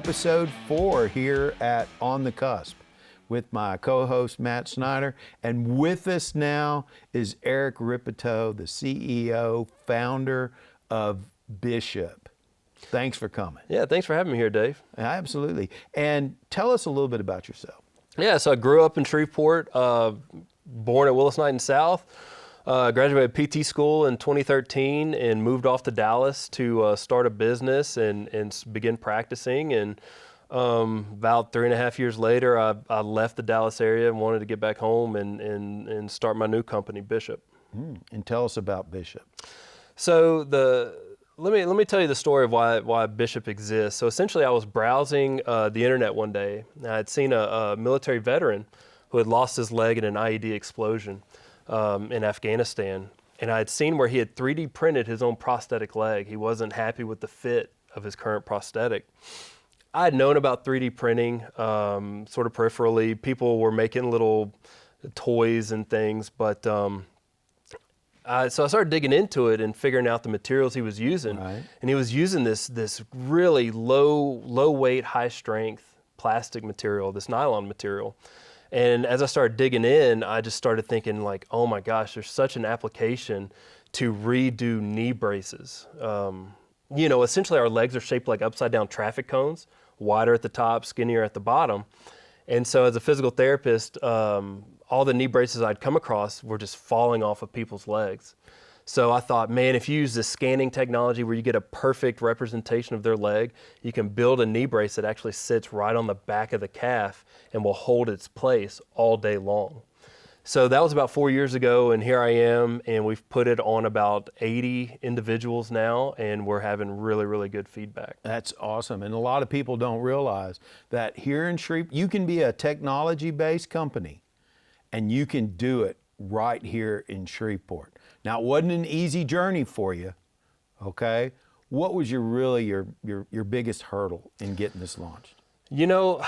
episode 4 here at On the Cusp with my co-host Matt Snyder. And with us now is Eric Rippetoe, the CEO, founder of Bishop. Thanks for coming. Yeah, thanks for having me here, Dave. Absolutely. And tell us a little bit about yourself. Yeah, so I grew up in Shreveport, born at Willis Knighton South. Graduated PT school in 2013 and moved off to Dallas to start a business and begin practicing. And about 3.5 years later, I left the Dallas area and wanted to get back home and start my new company, Bishop. And tell us about Bishop. So let me tell you the story of why Bishop exists. So essentially, I was browsing the internet one day, and I had seen a military veteran who had lost his leg in an IED explosion in Afghanistan. And I had seen where he had 3D printed his own prosthetic leg. He wasn't happy with the fit of his current prosthetic. I had known about 3D printing sort of peripherally. People were making little toys and things, but so I started digging into it and figuring out the materials he was using. Right. And he was using this really low weight, high strength plastic material, this nylon material. And as I started digging in, I just started thinking like, oh my gosh, there's such an application to redo knee braces. Essentially our legs are shaped like upside down traffic cones, wider at the top, skinnier at the bottom. And so as a physical therapist, all the knee braces I'd come across were just falling off of people's legs. So I thought, man, if you use this scanning technology where you get a perfect representation of their leg, you can build a knee brace that actually sits right on the back of the calf and will hold its place all day long. So that was about 4 years ago, and here I am, and we've put it on about 80 individuals now, and we're having really, really good feedback. That's awesome. And a lot of people don't realize that here in Shreveport, you can be a technology-based company, and you can do it right here in Shreveport. Now, it wasn't an easy journey for you, okay? What was your biggest hurdle in getting this launched? You know,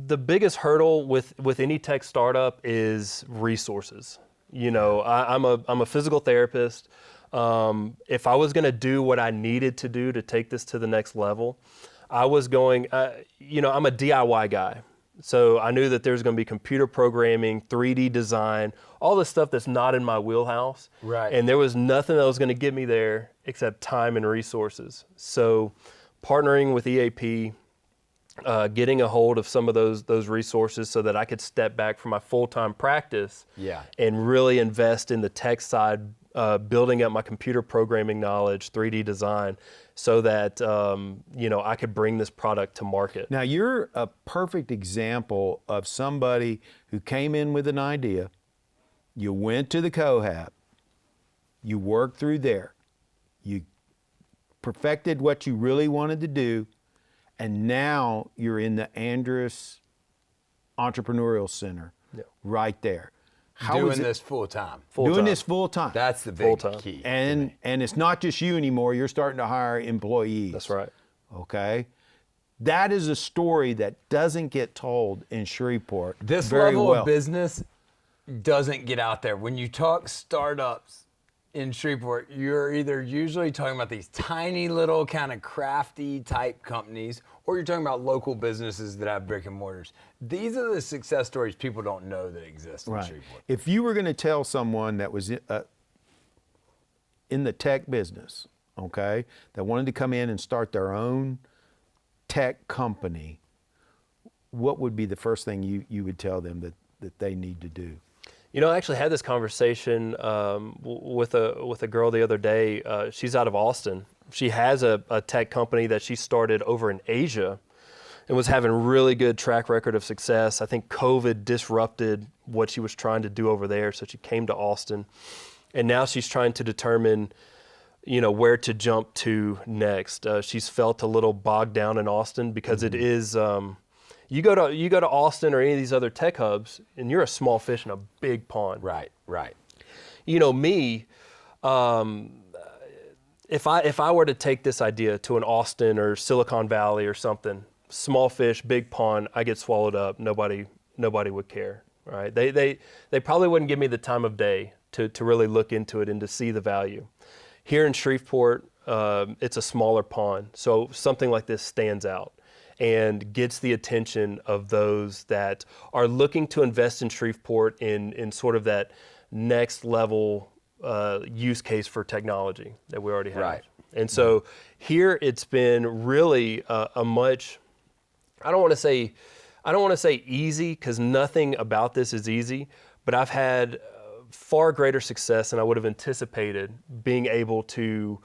the biggest hurdle with any tech startup is resources. You know, I'm a physical therapist. If I was going to do what I needed to do to take this to the next level, I was going, I'm a DIY guy. So I knew that there's going to be computer programming, 3D design, all the stuff that's not in my wheelhouse. Right. And there was nothing that was going to get me there except time and resources. So partnering with EAP, getting a hold of some of those resources so that I could step back from my full-time practice and really invest in the tech side, building up my computer programming knowledge, 3D design, so that I could bring this product to market. Now, you're a perfect example of somebody who came in with an idea, you went to the Cohab, you worked through there, you perfected what you really wanted to do, and now you're in the Andrus Entrepreneurial Center right there. Doing this full time. Doing this full time. That's the big key. And it's not just you anymore. You're starting to hire employees. That's right. Okay? That is a story that doesn't get told in Shreveport This very level well. of business doesn't get out there. When you talk startups in Shreveport, you're either usually talking about these tiny little kind of crafty type companies, or you're talking about local businesses that have brick and mortars. These are the success stories people don't know that exist in Shreveport. If you were going to tell someone that was in the tech business, okay, that wanted to come in and start their own tech company, what would be the first thing you would tell them that they need to do? You know, I actually had this conversation with a girl the other day. She's out of Austin. She has a tech company that she started over in Asia and was having really good track record of success. I think COVID disrupted what she was trying to do over there, so she came to Austin. And now she's trying to determine, where to jump to next. She's felt a little bogged down in Austin because it is... You go to Austin or any of these other tech hubs, and you're a small fish in a big pond. Right. Me, if I were to take this idea to an Austin or Silicon Valley or something, small fish, big pond, I get swallowed up. Nobody would care. Right? They probably wouldn't give me the time of day to really look into it and to see the value. Here in Shreveport, it's a smaller pond, so something like this stands out. and gets the attention of those that are looking to invest in Shreveport in sort of that next level use case for technology that we already have. Right. And so here it's been really a much, I don't want to say easy, because nothing about this is easy, but I've had far greater success than I would have anticipated being able to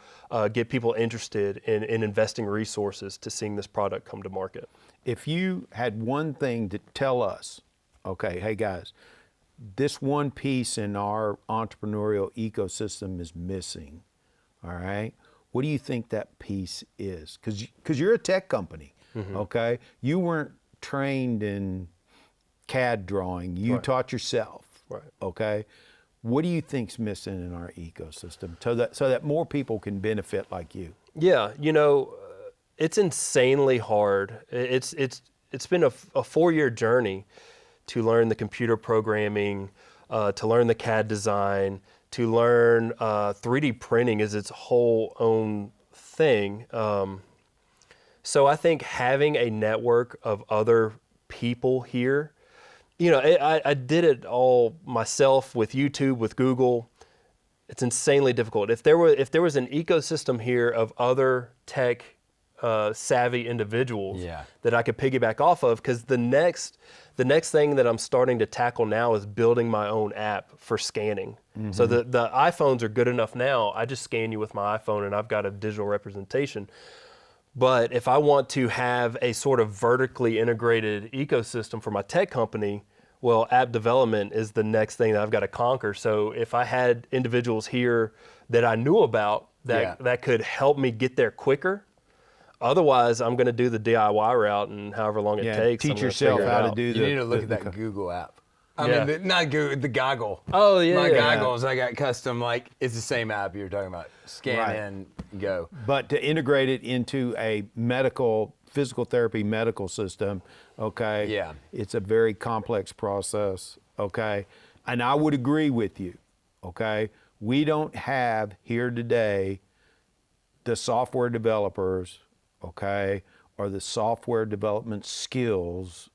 get people interested in investing resources to seeing this product come to market. If you had one thing to tell us, okay, hey guys, this one piece in our entrepreneurial ecosystem is missing, all right? What do you think that piece is? Because you're a tech company, okay? You weren't trained in CAD drawing. You taught yourself, okay? What do you think's missing in our ecosystem so that more people can benefit like you? Yeah, it's insanely hard. It's been a 4-year journey to learn the computer programming, to learn the CAD design, to learn 3D printing is its whole own thing. So I think having a network of other people here, I did it all myself with YouTube, with Google. It's insanely difficult. If there was an ecosystem here of other tech savvy individuals that I could piggyback off of, because the next thing that I'm starting to tackle now is building my own app for scanning. So the iPhones are good enough now. I just scan you with my iPhone and I've got a digital representation. But if I want to have a sort of vertically integrated ecosystem for my tech company, well, app development is the next thing that I've got to conquer. So if I had individuals here that I knew about that could help me get there quicker, otherwise I'm going to do the DIY route, and however long it takes. Teach yourself how to do You need to look at that Google app. I mean, not Google, the goggle. Oh, yeah. My goggles, I got custom, it's the same app you're talking about. Scan in, go. But to integrate it into a physical therapy medical system, okay? Yeah. It's a very complex process, okay? And I would agree with you, okay? We don't have here today the software developers, okay, or the software development skills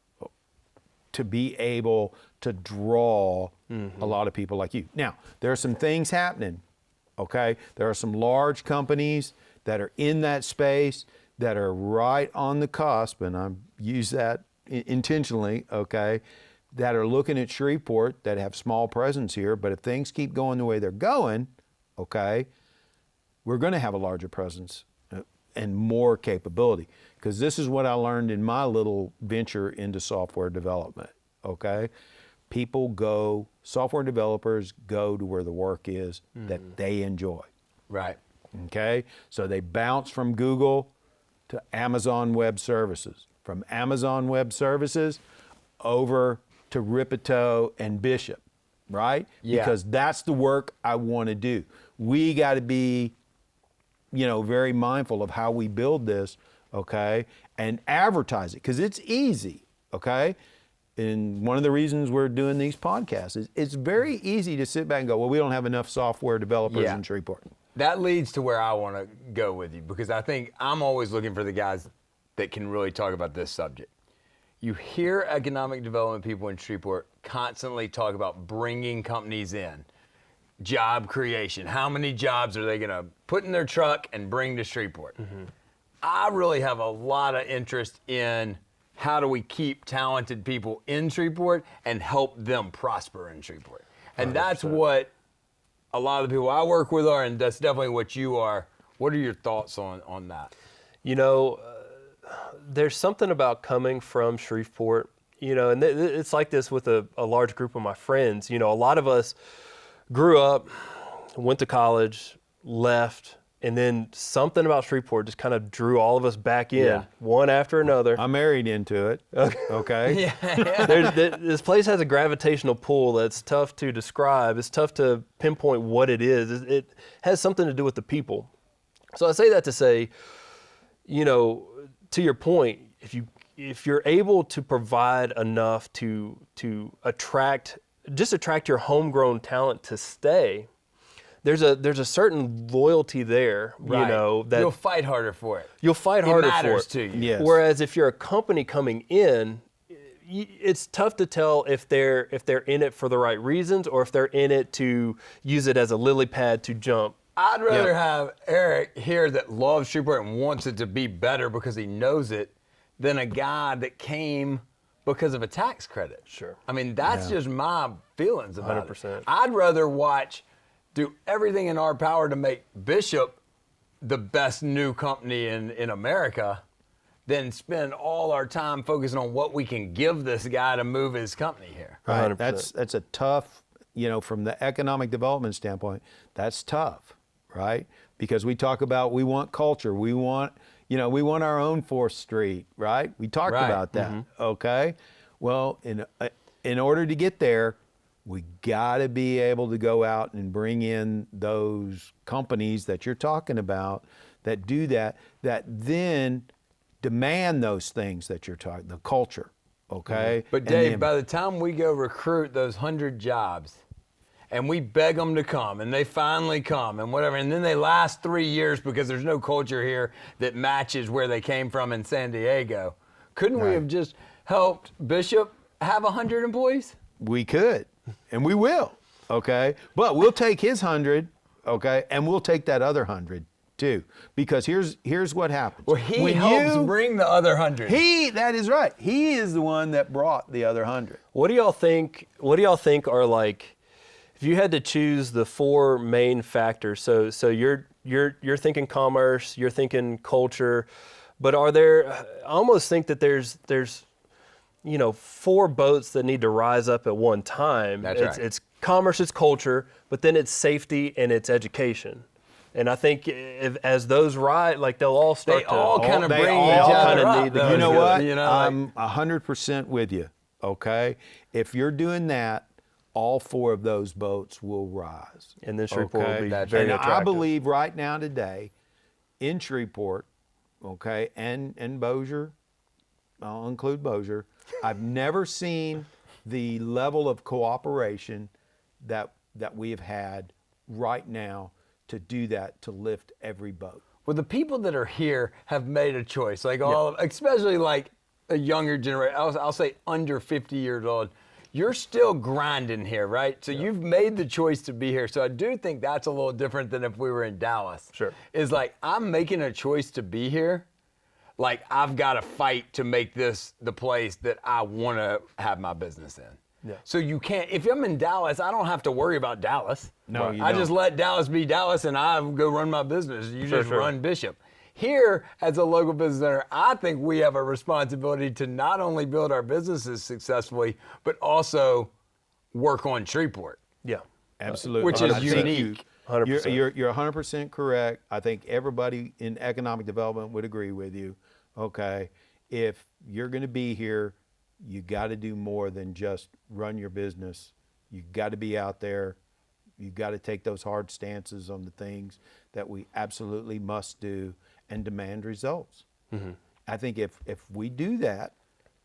to be able to draw a lot of people like you. Now, there are some things happening, okay? There are some large companies that are in that space that are right on the cusp, and I use that intentionally, okay, that are looking at Shreveport, that have small presence here, but if things keep going the way they're going, okay, we're gonna have a larger presence and more capability. Because this is what I learned in my little venture into software development, okay? Software developers go to where the work is that they enjoy. Right. Okay? So they bounce from Google to Amazon Web Services. From Amazon Web Services over to Rippetoe and Bishop, right? Yeah. Because that's the work I want to do. We got to be, very mindful of how we build this, okay? And advertise it, because it's easy, okay? And one of the reasons we're doing these podcasts is it's very easy to sit back and go, well, we don't have enough software developers in Shreveport. That leads to where I want to go with you, because I think I'm always looking for the guys that can really talk about this subject. You hear economic development people in Shreveport constantly talk about bringing companies in, job creation. How many jobs are they going to put in their truck and bring to Shreveport? I really have a lot of interest in how do we keep talented people in Shreveport and help them prosper in Shreveport. And 100%. That's what a lot of the people I work with are, and that's definitely what you are. What are your thoughts on that? There's something about coming from Shreveport, and it's like this with a large group of my friends. A lot of us grew up, went to college, left, and then something about Shreveport just kind of drew all of us back in, one after another. I'm married into it, okay? This place has a gravitational pull that's tough to describe. It's tough to pinpoint what it is. It has something to do with the people. So I say that to say, to your point, if you're able to provide enough to attract your homegrown talent to stay, there's a certain loyalty there, Right. you know, that you'll fight harder for it. you'll fight It harder matters for to it. you. Yes. Whereas if you're a company coming in, it's tough to tell if they're in it for the right reasons or if they're in it to use it as a lily pad to jump. I'd rather Yep. have Eric here that loves Shreveport and wants it to be better because he knows it than a guy that came because of a tax credit. Sure. I mean, that's just my feelings about 100%. it. I'd rather do everything in our power to make Bishop the best new company in America than spend all our time focusing on what we can give this guy to move his company here. Right. 100%. That's a tough, from the economic development standpoint, that's tough, right? Because we talk about we want culture, we want our own 4th Street, right? We talked Right. about that. Okay. Well, in order to get there, we got to be able to go out and bring in those companies that you're talking about that do that then demand those things that you're talking, the culture, okay? But And Dave, the- by the time we go recruit those 100 jobs and we beg them to come and they finally come and whatever, and then they last 3 years because there's no culture here that matches where they came from in San Diego, couldn't we Right. have just helped Bishop have 100 employees? we could, and we will, okay? But we'll take his 100, okay, and we'll take that other 100 too, because here's what happens. Well, he When helps you- bring the other 100. That is right. He is the one that brought the other 100. What do y'all think are, like, if you had to choose the 4 main factors? So you're thinking commerce, you're thinking culture, but are there? I almost think that there's 4 boats that need to rise up at one time. That's right. It's commerce, it's culture, but then it's safety and it's education. And I think as those rise, like they'll all start They all kind of they bring all each kinda other up. need to though, go You know what? You know, I'm 100% with you, okay? If you're doing that, all 4 of those boats will rise. And then Shreveport will be That's very And attractive. I believe right now today, in Shreveport, okay, and Bossier, I'll include Bossier, I've never seen the level of cooperation that we have had right now to do that, to lift every boat. well, the people that are here have made a choice, like especially like a younger generation. I'll say under 50 years old. You're still grinding here, right? So you've made the choice to be here. So I do think that's a little different than if we were in Dallas. Sure. Is like I'm making a choice to be here. Like I've got to fight to make this the place that I want to have my business in. Yeah. So you can't. If I'm in Dallas, I don't have to worry about Dallas. No, you I just don't. let Dallas be Dallas, and I go run my business. You just sure. run Bishop. Here, as a local business owner, I think we have a responsibility to not only build our businesses successfully, but also work on Shreveport. Yeah. Absolutely. Which is I think unique. 100%. You're 100% correct. I think everybody in economic development would agree with you. Okay, if you're going to be here, you got to do more than just run your business. You got to be out there. You got to take those hard stances on the things that we absolutely must do and demand results. I think if we do that,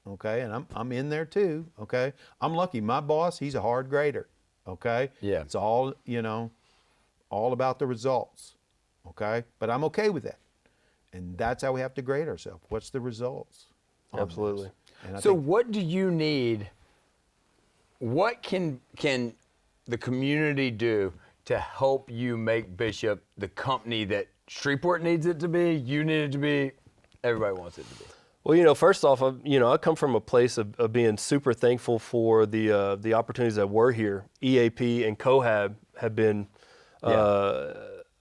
okay, and I'm in there too. Okay, I'm lucky. My boss, he's a hard grader. Okay, Yeah. it's all all about the results. Okay, but I'm okay with that, and that's how we have to grade ourselves. What's the results? on this? Absolutely. And I So think what do you need? What can the community do to help you make Bishop the company that Shreveport needs it to be, you need it to be, everybody wants it to be? Well, first off, I come from a place of being super thankful for the opportunities that were here. EAP and Cohab have been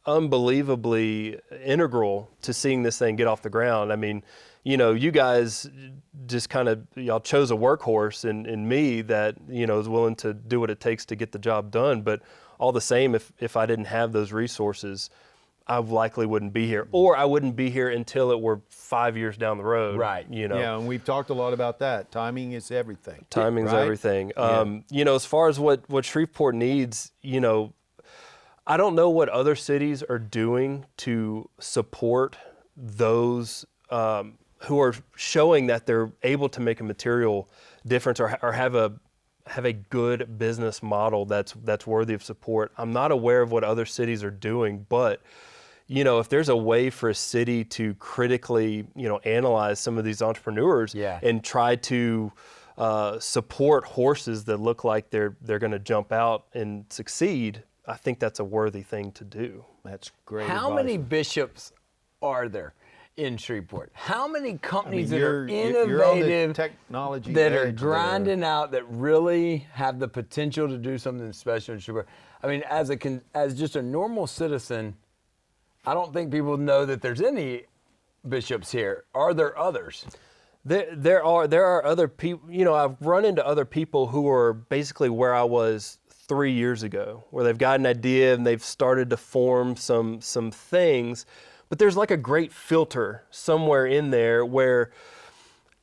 unbelievably integral to seeing this thing get off the ground. I mean, you guys just y'all chose a workhorse in me that, is willing to do what it takes to get the job done. But all the same, if I didn't have those resources, I likely wouldn't be here, or I wouldn't be here until it were 5 years down the road. Right. yeah, and we've talked a lot about that. Timing is everything. Timing's right? everything. Yeah. As far as what Shreveport needs, I don't know what other cities are doing to support those who are showing that they're able to make a material difference or have a have a good business model that's worthy of support. I'm not aware of what other cities are doing, but if there's a way for a city to critically, analyze some of these entrepreneurs and try to support horses that look like they're going to jump out and succeed, I think that's a worthy thing to do. That's great. How advice. many bishops are there in Shreveport? How many companies that you're are you're on the innovative, technology that are edge grinding out, that really have the potential to do something special in Shreveport? I mean, as just a normal citizen, I don't think people know that there's any bishops here. Are there others? There are other people. I've run into other people who are basically where I was 3 years ago, where they've got an idea and they've started to form some things, but there's like a great filter somewhere in there where,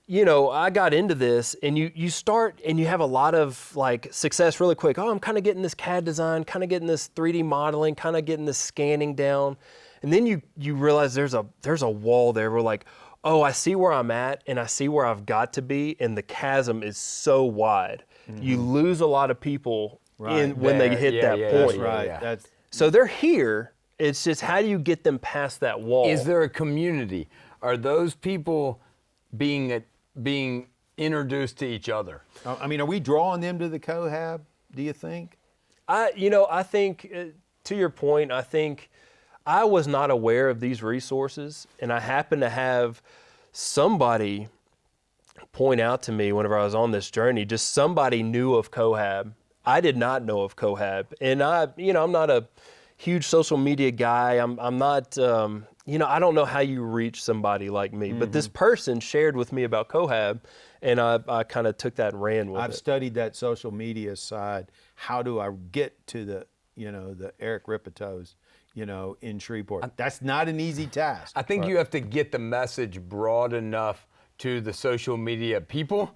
I got into this, and you start and you have a lot of like success really quick. Oh, I'm kind of getting this CAD design, kind of getting this 3D modeling, kind of getting this scanning down, and then you realize there's a wall there. We're like, oh, I see where I'm at and I see where I've got to be, and the chasm is so wide. Mm-hmm. You lose a lot of people when they hit that point. That's right. So they're here. It's just, how do you get them past that wall? Is there a community? Are those people being introduced to each other? I mean, are we drawing them to the Cohab, do you think? I think, to your point, I think I was not aware of these resources, and I happened to have somebody point out to me whenever I was on this journey, just somebody knew of Cohab. I did not know of Cohab, and I'm not a huge social media guy. I'm not, I don't know how you reach somebody like me, but this person shared with me about Cohab, and I kind of took that and ran with it. I've studied that social media side. How do I get to the Eric Rippetoes, in Shreveport? That's not an easy task. I think you have to get the message broad enough to the social media people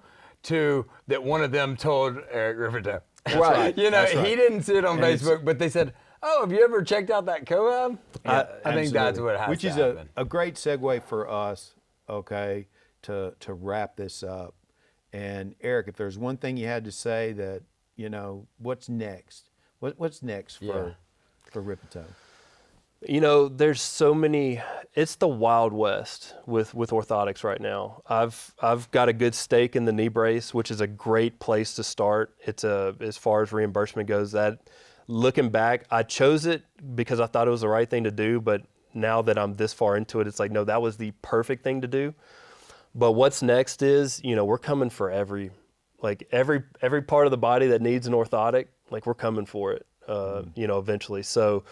that one of them told Eric Rippetoe. Right. He didn't see it on Facebook, but they said, oh, have you ever checked out that Cohab? Yeah, I think that's what has Which to is happen. a great segue for us, okay, to wrap this up. And Eric, if there's one thing you had to say that, what's next? What's next for Rippetoe? There's so many. It's the Wild West with orthotics right now. I've got a good stake in the knee brace, which is a great place to start. It's as far as reimbursement goes. That, looking back, I chose it because I thought it was the right thing to do. But now that I'm this far into it, it's like, no, that was the perfect thing to do. But what's next is, we're coming for every part of the body that needs an orthotic. Like, we're coming for it. Eventually. So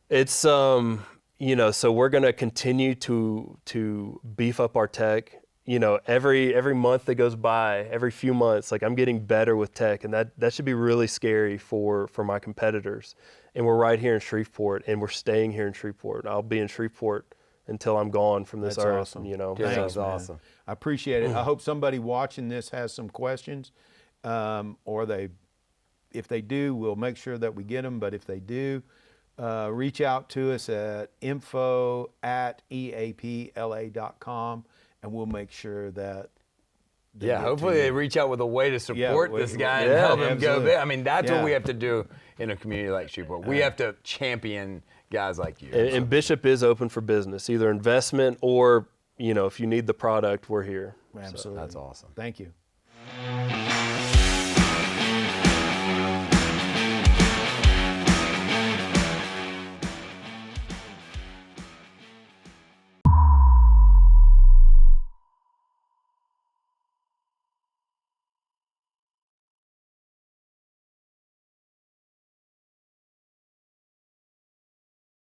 it's, so we're going to continue to beef up our tech. Every month that goes by, every few months, like, I'm getting better with tech, and that should be really scary for my competitors. And we're right here in Shreveport, and we're staying here in Shreveport. I'll be in Shreveport until I'm gone from this earth. Awesome. Thanks, that's awesome. I appreciate it. I hope somebody watching this has some questions, or if they do, we'll make sure that we get them. But if they do, reach out to us at info@eapla.com, and we'll make sure that. Hopefully they reach out with a way to support this guy and help him go big. I mean, that's what we have to do in a community like Shreveport. We have to champion guys like you. And Bishop is open for business, either investment or, if you need the product, we're here. Absolutely. So that's awesome. Thank you.